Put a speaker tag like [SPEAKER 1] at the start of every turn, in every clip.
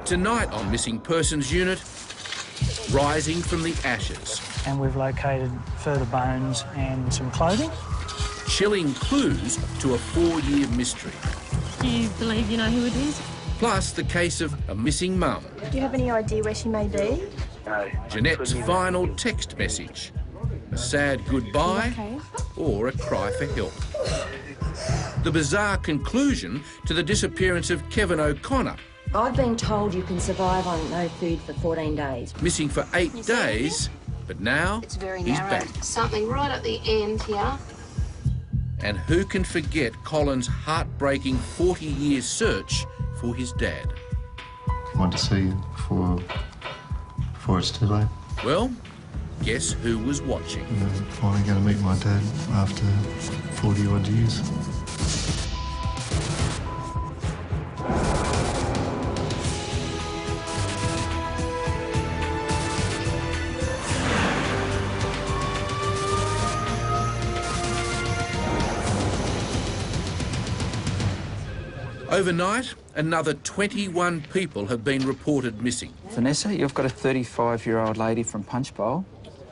[SPEAKER 1] Tonight on Missing Persons Unit, rising from the ashes.
[SPEAKER 2] And we've located further bones and some clothing.
[SPEAKER 1] Chilling clues to a 4-year mystery.
[SPEAKER 3] Do you believe you know who it is?
[SPEAKER 1] Plus the case of a missing mum.
[SPEAKER 4] Do you have any idea where she may be?
[SPEAKER 5] No.
[SPEAKER 1] Jeanette's final text message. A sad goodbye or a cry for help. The bizarre conclusion to the disappearance of Kevin O'Connor.
[SPEAKER 6] I've been told you can survive on no food for 14 days.
[SPEAKER 1] Missing for 8 days, but now
[SPEAKER 7] it's very
[SPEAKER 1] he's
[SPEAKER 7] narrow.
[SPEAKER 1] back.
[SPEAKER 7] Something right at the end here.
[SPEAKER 1] And who can forget Colin's heartbreaking 40-year search for his dad?
[SPEAKER 8] I want to see you before it's too late.
[SPEAKER 1] Well, guess who was watching?
[SPEAKER 8] I'm finally going to meet my dad after 40-odd years.
[SPEAKER 1] Overnight, another 21 people have been reported missing.
[SPEAKER 9] Vanessa, you've got a 35-year-old lady from Punchbowl.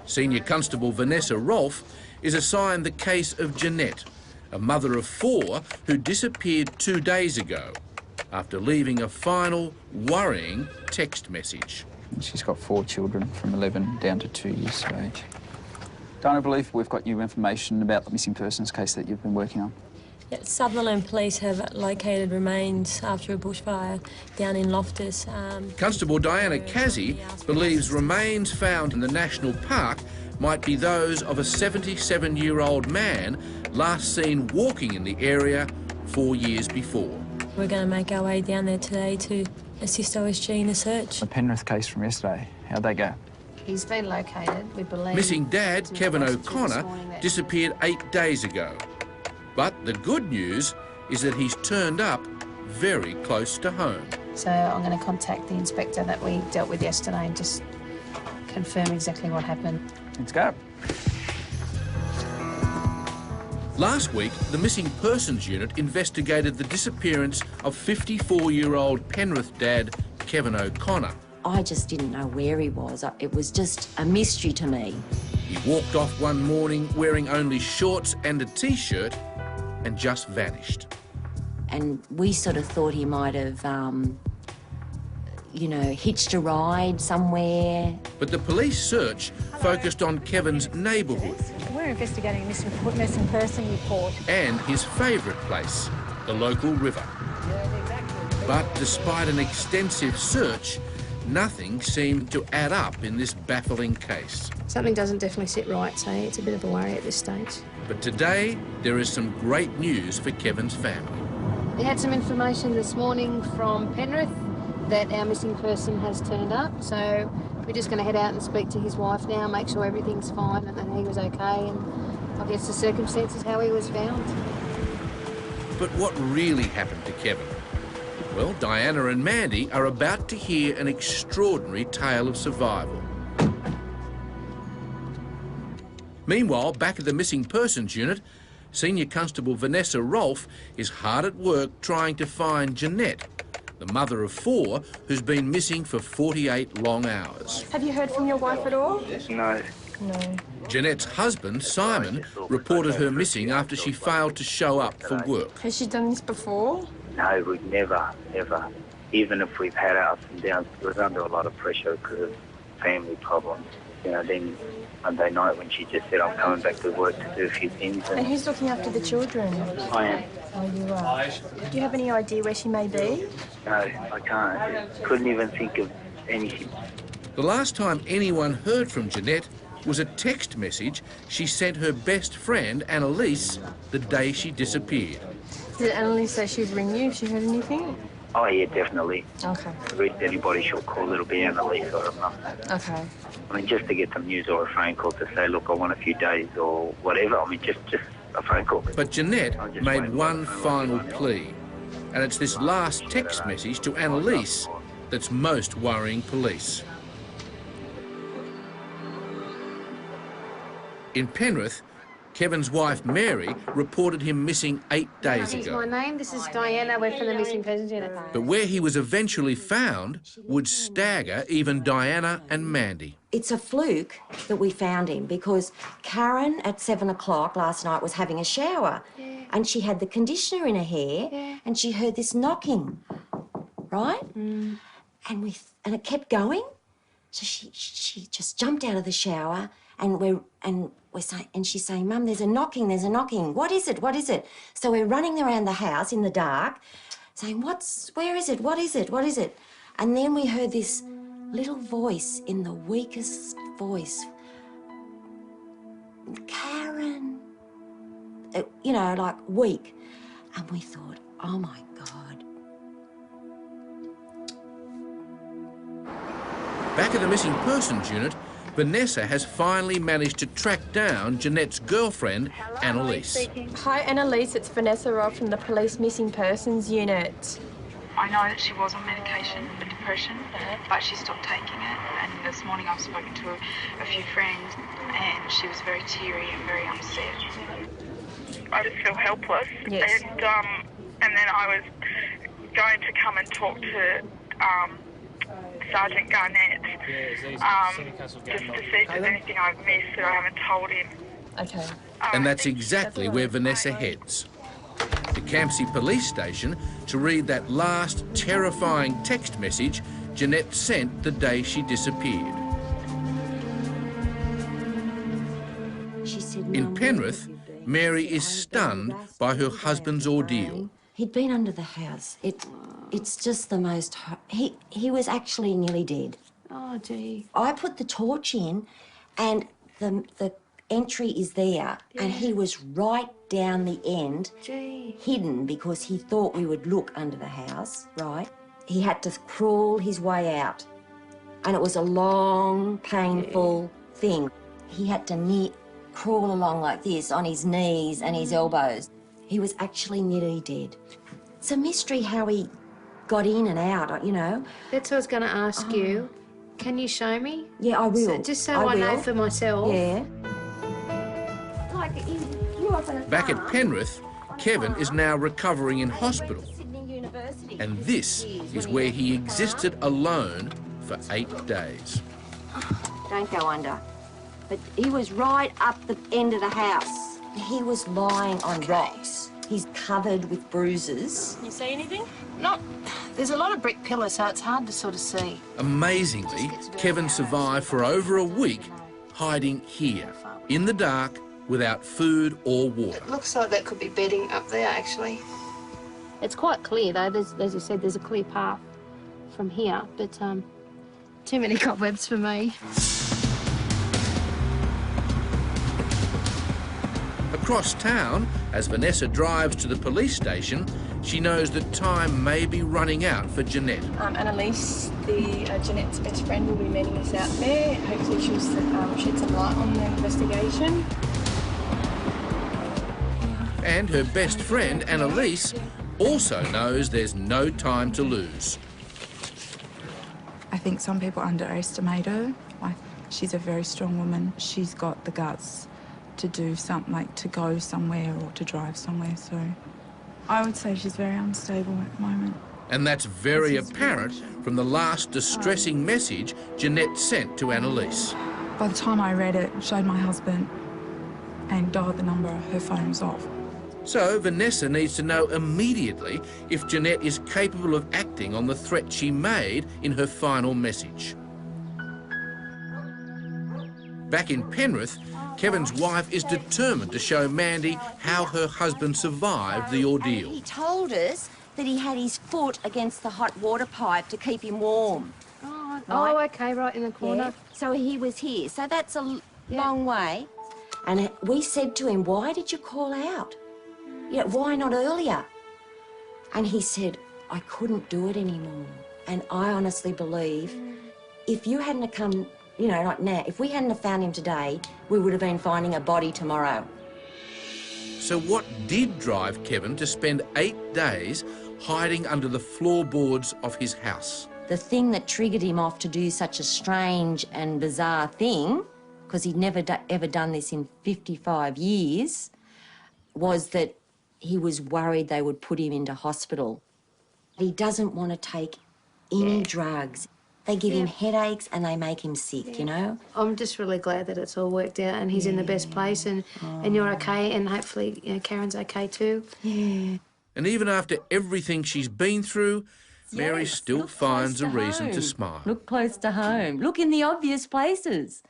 [SPEAKER 1] Senior Constable Vanessa Rolfe is assigned the case of Jeanette, a mother of 4 who disappeared 2 days ago after leaving a final, worrying text message.
[SPEAKER 9] She's got 4 children from 11 down to 2 years of age. Don't I believe we've got new information about the missing persons case that you've been working on?
[SPEAKER 3] Sutherland Police have located remains after a bushfire down in Loftus.
[SPEAKER 1] Constable JEANETTE CASE believes remains found in the national park might be those of a 77-year-old man last seen walking in the area 4 years before.
[SPEAKER 3] We're going to make our way down there today to assist OSG in the search.
[SPEAKER 9] The Penrith case from yesterday, how'd they go?
[SPEAKER 7] He's been located, we believe.
[SPEAKER 1] Missing dad, Kevin O'Connor, disappeared 8 days ago. But the good news is that he's turned up very close to home.
[SPEAKER 7] So I'm going to contact the inspector that we dealt with yesterday and just confirm exactly what happened.
[SPEAKER 9] Let's go.
[SPEAKER 1] Last week, the Missing Persons Unit investigated the disappearance of 54-year-old Penrith dad, Kevin O'Connor.
[SPEAKER 6] I just didn't know where he was. It was just a mystery to me.
[SPEAKER 1] He walked off one morning wearing only shorts and a T-shirt and just vanished.
[SPEAKER 6] And we sort of thought he might have, you know, hitched a ride somewhere.
[SPEAKER 1] But the police search focused on Kevin's neighbourhood.
[SPEAKER 4] We're investigating a missing person report.
[SPEAKER 1] And his favourite place, the local river. But despite an extensive search, nothing seemed to add up in this baffling case.
[SPEAKER 7] Something doesn't definitely sit right, so it's a bit of a worry at this stage.
[SPEAKER 1] But today, there is some great news for Kevin's family.
[SPEAKER 7] We had some information this morning from Penrith that our missing person has turned up, so we're just going to head out and speak to his wife now, make sure everything's fine and that he was okay, and I guess the circumstances how he was found.
[SPEAKER 1] But what really happened to Kevin? Well, Diana and Mandy are about to hear an extraordinary tale of survival. Meanwhile, back at the Missing Persons Unit, Senior Constable Vanessa Rolfe is hard at work trying to find Jeanette, the mother of 4 who's been missing for 48 long hours.
[SPEAKER 4] Have you heard from your wife at all?
[SPEAKER 5] No.
[SPEAKER 4] No.
[SPEAKER 1] Jeanette's husband, Simon, reported her missing after she failed to show up for work.
[SPEAKER 4] Has she done this before?
[SPEAKER 5] No, we've never. Even if we've had our ups and downs, it was under a lot of pressure because of family problems. You know, then Monday night when she just said, I'm coming back to work to do a few things.
[SPEAKER 4] And who's looking after the children?
[SPEAKER 5] I am.
[SPEAKER 4] Oh, you are. Do you have any idea where she may be?
[SPEAKER 5] No, I can't. Couldn't even think of anything.
[SPEAKER 1] The last time anyone heard from Jeanette was a text message she sent her best friend, Annalise, the day she disappeared.
[SPEAKER 4] Did Annalise say she'd ring you if she heard anything?
[SPEAKER 5] Oh, yeah, definitely.
[SPEAKER 4] Okay.
[SPEAKER 5] The reason anybody should call, it'll be Annalise or nothing.
[SPEAKER 4] Okay.
[SPEAKER 5] I mean, just to get some news or a phone call to say, look, I want a few days or whatever. I mean, just a phone call.
[SPEAKER 1] But Jeanette made one final plea, and it's this last text message to Annalise that's most worrying police. In Penrith, Kevin's wife, Mary, reported him missing 8 days
[SPEAKER 7] Here's
[SPEAKER 1] ago.
[SPEAKER 7] my name. This is Diana. We're from the Missing Persons Unit.
[SPEAKER 1] But where he was eventually found would stagger even Diana and Mandy.
[SPEAKER 6] It's a fluke that we found him because Karen at 7 o'clock last night was having a shower and she had the conditioner in her hair and she heard this knocking, right? And it kept going. So she just jumped out of the shower and she's saying, Mum, there's a knocking, there's a knocking. What is it? What is it? So we're running around the house in the dark saying, where is it? What is it? What is it? And then we heard this little voice in the weakest voice. Karen. You know, like weak. And we thought, oh my God.
[SPEAKER 1] Back at the Missing Persons Unit, Vanessa has finally managed to track down Jeanette's girlfriend, Annalise.
[SPEAKER 4] Hi, Annalise. It's Vanessa Robb from the Police Missing Persons Unit.
[SPEAKER 10] I know that she was on medication for depression, but she stopped taking it. And this morning I've spoken to a few friends and she was very teary and very upset.
[SPEAKER 11] I just feel helpless.
[SPEAKER 4] Yes.
[SPEAKER 11] And then I was going to come and talk to Sergeant Garnett, just to see if there's anything I've missed that I haven't told him.
[SPEAKER 4] Okay.
[SPEAKER 1] And that's exactly where Vanessa heads. The Campsie Police Station to read that last terrifying text message Jeanette sent the day she disappeared. In Penrith, Mary is stunned by her husband's ordeal.
[SPEAKER 6] He'd been under the house. It's just the most... He was actually nearly dead.
[SPEAKER 7] Oh, gee.
[SPEAKER 6] I put the torch in and the entry is there and he was right down the end, hidden because he thought we would look under the house, right? He had to crawl his way out and it was a long, painful thing. He had to crawl along like this on his knees and his elbows. He was actually nearly dead. It's a mystery how he got in and out, you know.
[SPEAKER 7] That's what I was going to ask you. Can you show me?
[SPEAKER 6] Yeah, I will.
[SPEAKER 7] Just so I know for myself.
[SPEAKER 6] Yeah.
[SPEAKER 1] Back at Penrith, Kevin is now recovering in hospital. And this is where he existed alone for 8 days.
[SPEAKER 6] Don't go under. But he was right up the end of the house. He was lying on rocks. He's covered with bruises.
[SPEAKER 4] You see anything?
[SPEAKER 7] No. There's a lot of brick pillars, so it's hard to sort of see.
[SPEAKER 1] Amazingly, Kevin survived for over a week hiding here, in the dark, without food or water.
[SPEAKER 7] It looks like that could be bedding up there, actually. It's quite clear, though. As you said, there's a clear path from here, but too many cobwebs for me.
[SPEAKER 1] Across town, as Vanessa drives to the police station, she knows that time may be running out for Jeanette.
[SPEAKER 4] Annalise, Jeanette's best friend, will be meeting us out there. Hopefully she'll shed some light on the investigation.
[SPEAKER 1] And her best friend, Annalise, also knows there's no time to lose.
[SPEAKER 12] I think some people underestimate her. She's a very strong woman. She's got the guts to do something, like to go somewhere or to drive somewhere, so I would say she's very unstable at the moment.
[SPEAKER 1] And that's very apparent from the last distressing message Jeanette sent to Annalise.
[SPEAKER 12] By the time I read it, showed my husband and dialed the number, her phone was off.
[SPEAKER 1] So Vanessa needs to know immediately if Jeanette is capable of acting on the threat she made in her final message. Back in Penrith, Kevin's wife is determined to show Mandy how her husband survived the ordeal.
[SPEAKER 6] He told us that he had his foot against the hot water pipe to keep him warm.
[SPEAKER 7] Oh, right? Oh, okay, right in the corner.
[SPEAKER 6] Yeah. So he was here. So that's a long way. And we said to him, why did you call out? You know, why not earlier? And he said, I couldn't do it anymore. And I honestly believe if you hadn't come, you know, like now, if we hadn't have found him today, we would have been finding a body tomorrow.
[SPEAKER 1] So what did drive Kevin to spend 8 days hiding under the floorboards of his house?
[SPEAKER 6] The thing that triggered him off to do such a strange and bizarre thing because he'd never ever done this in 55 years, was that he was worried they would put him into hospital. He doesn't want to take any drugs. They give him headaches and they make him sick, you know?
[SPEAKER 7] I'm just really glad that it's all worked out and he's in the best place and you're okay and hopefully, you know, Karen's okay too.
[SPEAKER 6] Yeah.
[SPEAKER 1] And even after everything she's been through, Mary still finds a reason to smile.
[SPEAKER 6] Look close to home. Look in the obvious places.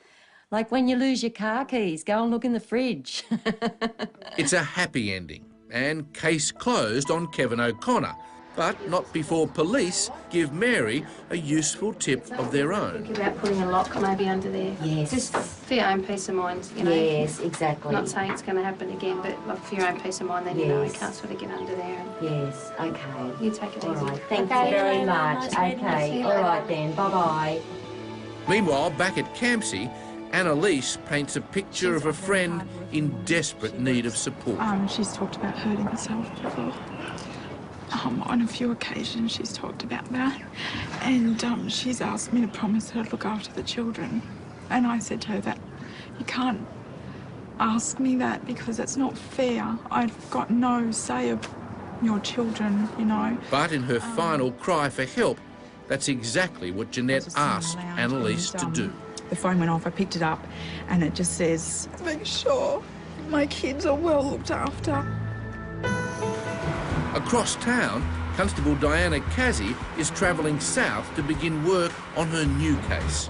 [SPEAKER 6] Like when you lose your car keys, go and look in the fridge.
[SPEAKER 1] It's a happy ending and case closed on Kevin O'Connor, but not before police give Mary a useful tip of their own.
[SPEAKER 7] Think about putting a lock maybe under there.
[SPEAKER 6] Yes.
[SPEAKER 7] Just for your own peace of mind, you know.
[SPEAKER 6] Yes, exactly.
[SPEAKER 7] I'm not saying it's going to happen again, but like for your own peace of mind, then you know you can't sort of get under there. And
[SPEAKER 6] Yes, okay.
[SPEAKER 7] you take it
[SPEAKER 6] All
[SPEAKER 7] easy.
[SPEAKER 6] right, thank you very much. Okay, all right then, bye-bye.
[SPEAKER 1] Meanwhile, back at Campsie, Annalise paints a picture of a friend in desperate need of support.
[SPEAKER 12] She's talked about hurting herself before. On a few occasions she's talked about that, and she's asked me to promise her to look after the children, and I said to her that you can't ask me that because it's not fair. I've got no say of your children, you know.
[SPEAKER 1] But in her final cry for help, that's exactly what Jeanette asked Annalise to do.
[SPEAKER 12] The phone went off, I picked it up, and it just says, make sure my kids are well looked after.
[SPEAKER 1] Across town, Constable JEANETTE CASE is travelling south to begin work on her new case.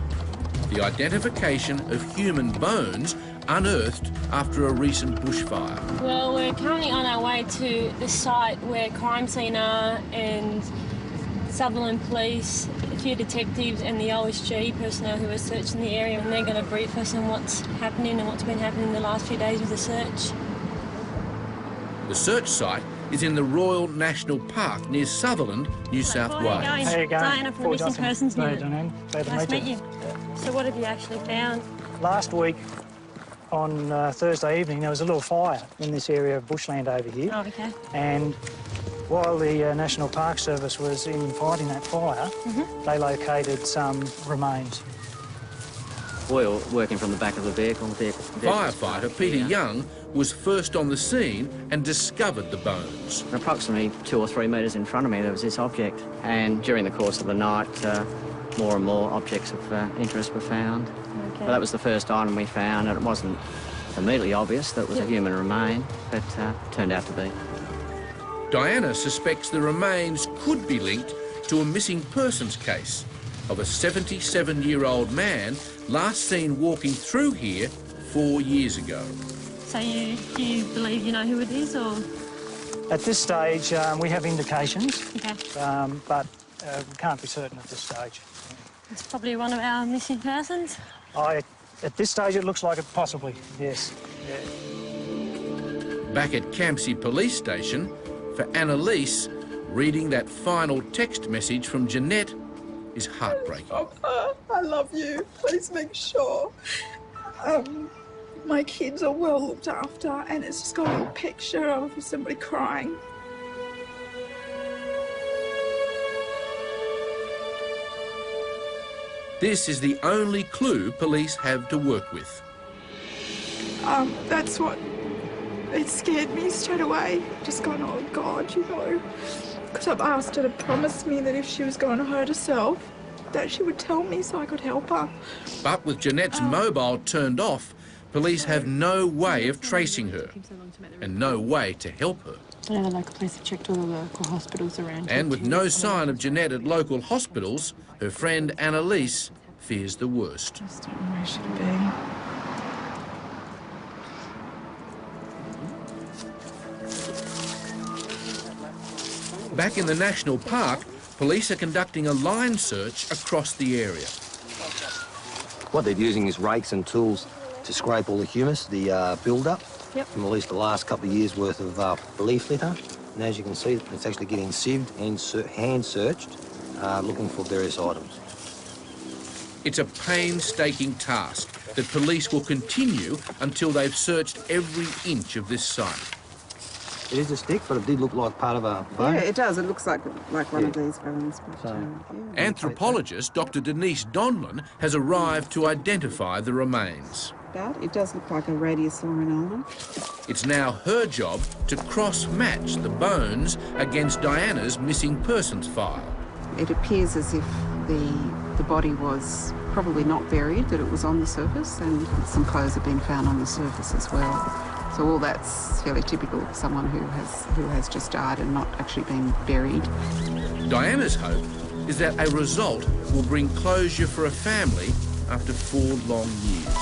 [SPEAKER 1] The identification of human bones unearthed after a recent bushfire.
[SPEAKER 3] Well, we're currently on our way to the site where crime scene are, and Sutherland Police, a few detectives and the OSG personnel who are searching the area, and they're going to brief us on what's happening and what's been happening the last few days with the search.
[SPEAKER 1] The search site is in the Royal National Park near Sutherland, New South Wales.
[SPEAKER 2] How you going?
[SPEAKER 3] Diana from the Missing Persons Unit.
[SPEAKER 2] Glad
[SPEAKER 3] Nice
[SPEAKER 2] to
[SPEAKER 3] to meet you. So what have you actually found?
[SPEAKER 2] Last week, on Thursday evening, there was a little fire in this area of bushland over here.
[SPEAKER 3] Oh, okay.
[SPEAKER 2] And while the National Park Service was in fighting that fire, they located some remains.
[SPEAKER 13] Oil working from the back of the vehicle.
[SPEAKER 1] Firefighter Peter Young was first on the scene and discovered the bones.
[SPEAKER 13] Approximately 2 or 3 metres in front of me there was this object, and during the course of the night more and more objects of interest were found.
[SPEAKER 3] Okay.
[SPEAKER 13] But that was the first item we found, and it wasn't immediately obvious that it was a human remain, but turned out to be.
[SPEAKER 1] Diana suspects the remains could be linked to a missing persons case of a 77-year-old man last seen walking through here 4 years ago.
[SPEAKER 3] So do you believe you know who it is, or...?
[SPEAKER 2] At this stage, we have indications,
[SPEAKER 3] Okay.
[SPEAKER 2] but we can't be certain at this stage.
[SPEAKER 3] It's probably one of our missing persons?
[SPEAKER 2] At this stage, it looks like it possibly, yes. Yeah.
[SPEAKER 1] Back at Campsie Police Station, for Annalise, reading that final text message from Jeanette is heartbreaking.
[SPEAKER 12] I love you. Please make sure my kids are well looked after, and it's just got a little picture of somebody crying.
[SPEAKER 1] This is the only clue police have to work with.
[SPEAKER 12] That's what... It scared me straight away. Just gone, oh God, you know. Because I've asked her to promise me that if she was going to hurt herself, that she would tell me so I could help her.
[SPEAKER 1] But with Jeanette's mobile turned off, police have no way of tracing her and no way to help her.
[SPEAKER 14] I know the local police have checked all the local hospitals around.
[SPEAKER 1] And with no sign of Jeanette at local hospitals, her friend Annalise fears the worst.
[SPEAKER 12] I just don't know where she'd be.
[SPEAKER 1] Back in the national park, police are conducting a line search across the area.
[SPEAKER 15] What they're using is rakes and tools to scrape all the humus, the build-up, from at least the last couple of years' worth of leaf litter. And as you can see, it's actually getting sieved and hand-searched, looking for various items.
[SPEAKER 1] It's a painstaking task that police will continue until they've searched every inch of this site.
[SPEAKER 15] It is a stick, but it did look like part of a bone.
[SPEAKER 16] Yeah, it does. It looks like one of these bones.
[SPEAKER 1] Anthropologist Dr. Denise Donlan has arrived to identify the remains.
[SPEAKER 16] about. It does look like a radius or an ulnar.
[SPEAKER 1] It's now her job to cross-match the bones against Diana's missing persons file.
[SPEAKER 16] It appears as if the body was probably not buried, that it was on the surface, and some clothes have been found on the surface as well. So all that's fairly typical of someone who has just died and not actually been buried.
[SPEAKER 1] Diana's hope is that a result will bring closure for a family after 4 long years.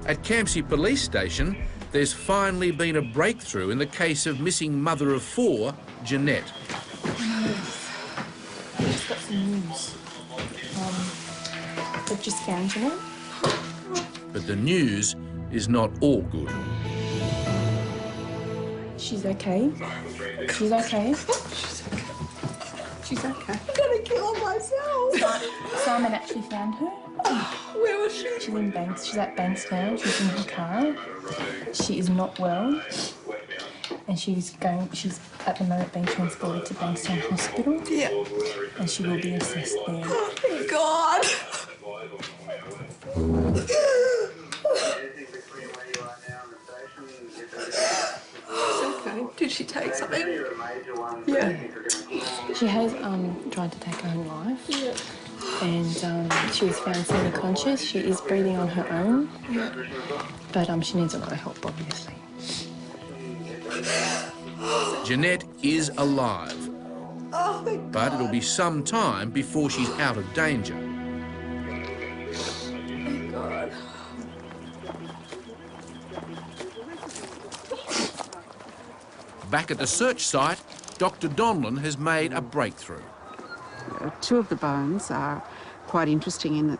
[SPEAKER 1] At Campsie Police Station, there's finally been a breakthrough in the case of missing mother of 4, Jeanette.
[SPEAKER 14] We've just got some news. They've just found Jeanette.
[SPEAKER 1] But the news is not all good.
[SPEAKER 14] She's okay. She's okay.
[SPEAKER 16] She's okay.
[SPEAKER 14] I'm gonna kill myself. Simon actually found her. Where was she? She's in Banks. She's at Bankstown. She's in her car. She is not well, and she's at the moment being transported to Bankstown Hospital. Yeah. And she will be assessed there.
[SPEAKER 17] Oh, thank God. She's okay. Did she take something? Yeah.
[SPEAKER 14] She has tried to take her own life. Yeah. And she was found semi-conscious. She is breathing on her own. Yeah. But she needs a lot of help, obviously.
[SPEAKER 1] Jeanette is alive, but it'll be some time before she's out of danger.
[SPEAKER 17] Thank God.
[SPEAKER 1] Back at the search site, Dr. Donlan has made a breakthrough.
[SPEAKER 16] 2 of the bones are quite interesting in that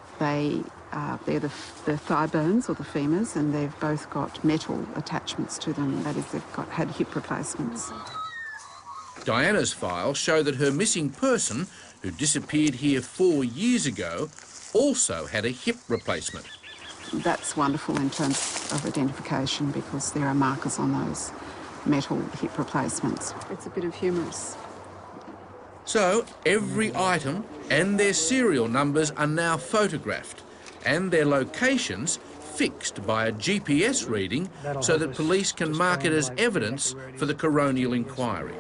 [SPEAKER 16] they're the thigh bones or the femurs, and they've both got metal attachments to them. That is, they've had hip replacements.
[SPEAKER 1] Diana's files show that her missing person, who disappeared here 4 years ago, also had a hip replacement.
[SPEAKER 16] That's wonderful in terms of identification because there are markers on those metal hip replacements. It's a bit of humerus.
[SPEAKER 1] So every item and their serial numbers are now photographed and their locations fixed by a GPS reading so that police can mark it as evidence for the coronial inquiry.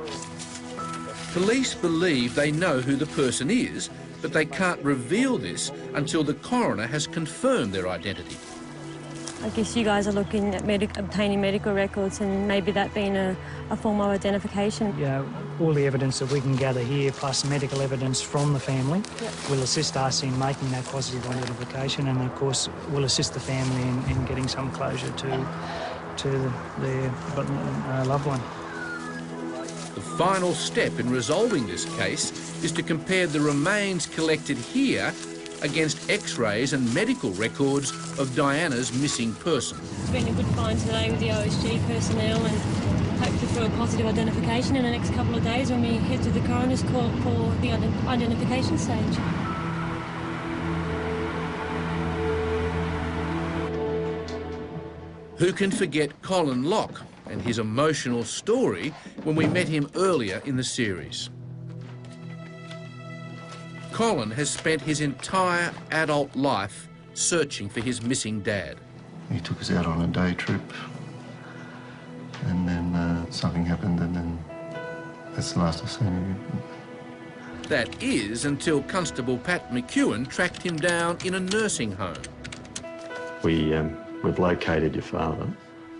[SPEAKER 1] Police believe they know who the person is, but they can't reveal this until the coroner has confirmed their identity.
[SPEAKER 3] I guess you guys are looking at obtaining medical records and maybe that being a form of identification.
[SPEAKER 2] Yeah, all the evidence that we can gather here, plus medical evidence from the family, will assist us in making that positive identification, and of course will assist the family in getting some closure to their loved one.
[SPEAKER 1] The final step in resolving this case is to compare the remains collected here against X-rays and medical records of Diana's missing person.
[SPEAKER 3] It's been a good find today with the OSG personnel, and hopefully for a positive identification in the next couple of days when we head to the coroner's court for the identification stage.
[SPEAKER 1] Who can forget Colin Locke and his emotional story when we met him earlier in the series? Colin has spent his entire adult life searching for his missing dad.
[SPEAKER 8] He took us out on a day trip, and then something happened, and then that's the last I've seen him.
[SPEAKER 1] That is until Constable Pat McEwen tracked him down in a nursing home.
[SPEAKER 18] We've located your father.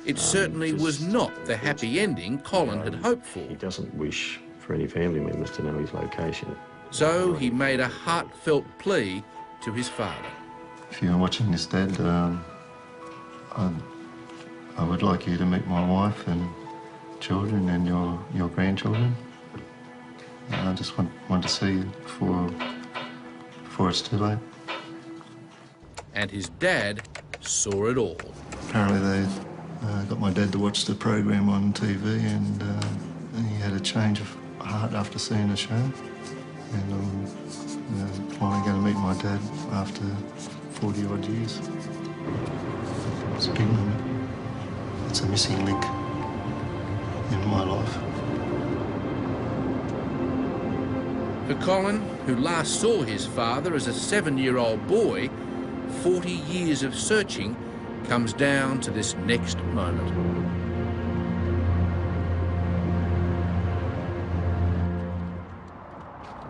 [SPEAKER 1] It certainly was not the happy ending Colin had hoped for.
[SPEAKER 18] He doesn't wish for any family members to know his location.
[SPEAKER 1] So he made a heartfelt plea to his father.
[SPEAKER 8] If you're watching this, Dad, I would like you to meet my wife and children and your grandchildren. I just want to see you before it's too late.
[SPEAKER 1] And his dad saw it all.
[SPEAKER 8] Apparently they got my dad to watch the program on TV, and he had a change of heart after seeing the show. And I'm finally going to meet my dad after 40-odd years. It's a big moment. It's a missing link in my life.
[SPEAKER 1] For Colin, who last saw his father as a 7-year-old boy, 40 years of searching comes down to this next moment.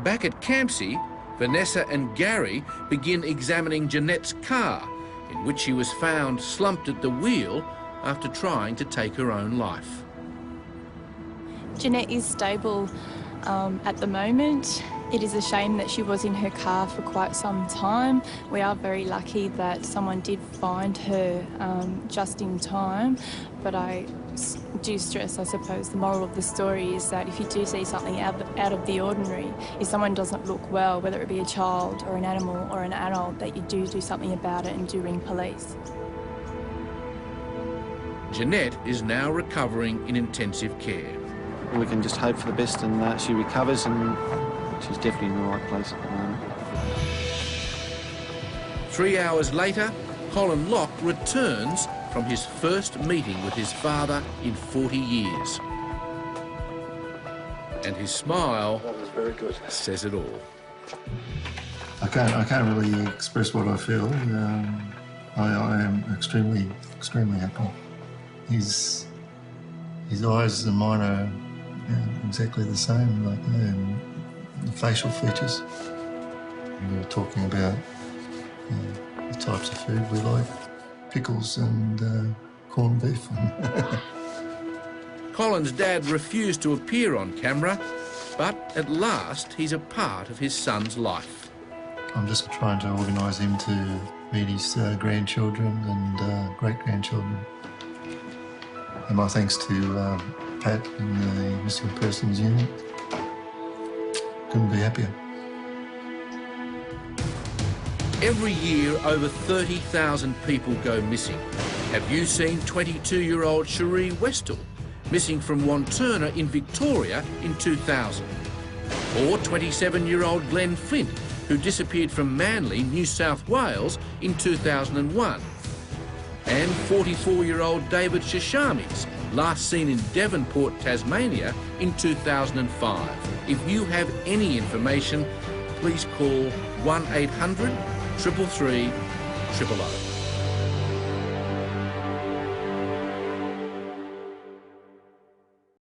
[SPEAKER 1] Back at Campsie, Vanessa and Gary begin examining Jeanette's car, in which she was found slumped at the wheel after trying to take her own life.
[SPEAKER 14] Jeanette is stable at the moment. It is a shame that she was in her car for quite some time. We are very lucky that someone did find her just in time, but I do stress, I suppose, the moral of the story is that if you do see something out of the ordinary, if someone doesn't look well, whether it be a child or an animal or an adult, that you do something about it and do ring police.
[SPEAKER 1] Jeanette is now recovering in intensive care.
[SPEAKER 19] We can just hope for the best and she recovers, and she's definitely in the right place at the moment.
[SPEAKER 1] 3 hours later, Colin Locke returns from his first meeting with his father in 40 years. And his smile says it all.
[SPEAKER 8] I can't really express what I feel. I am extremely happy. His eyes and mine are exactly the same, like the facial features. We were talking about the types of food we like, pickles and corned beef.
[SPEAKER 1] Colin's dad refused to appear on camera, but at last he's a part of his son's life.
[SPEAKER 8] I'm just trying to organise him to meet his grandchildren and great-grandchildren. And my thanks to Pat and the Missing Persons Unit. Couldn't be happier.
[SPEAKER 1] Every year, over 30,000 people go missing. Have you seen 22-year-old Cherie Westall, missing from Wantirna in Victoria in 2000? Or 27-year-old Glenn Flint, who disappeared from Manly, New South Wales in 2001? And 44-year-old David Shishamis, last seen in Devonport, Tasmania in 2005. If you have any information, please call 1-800 333 000.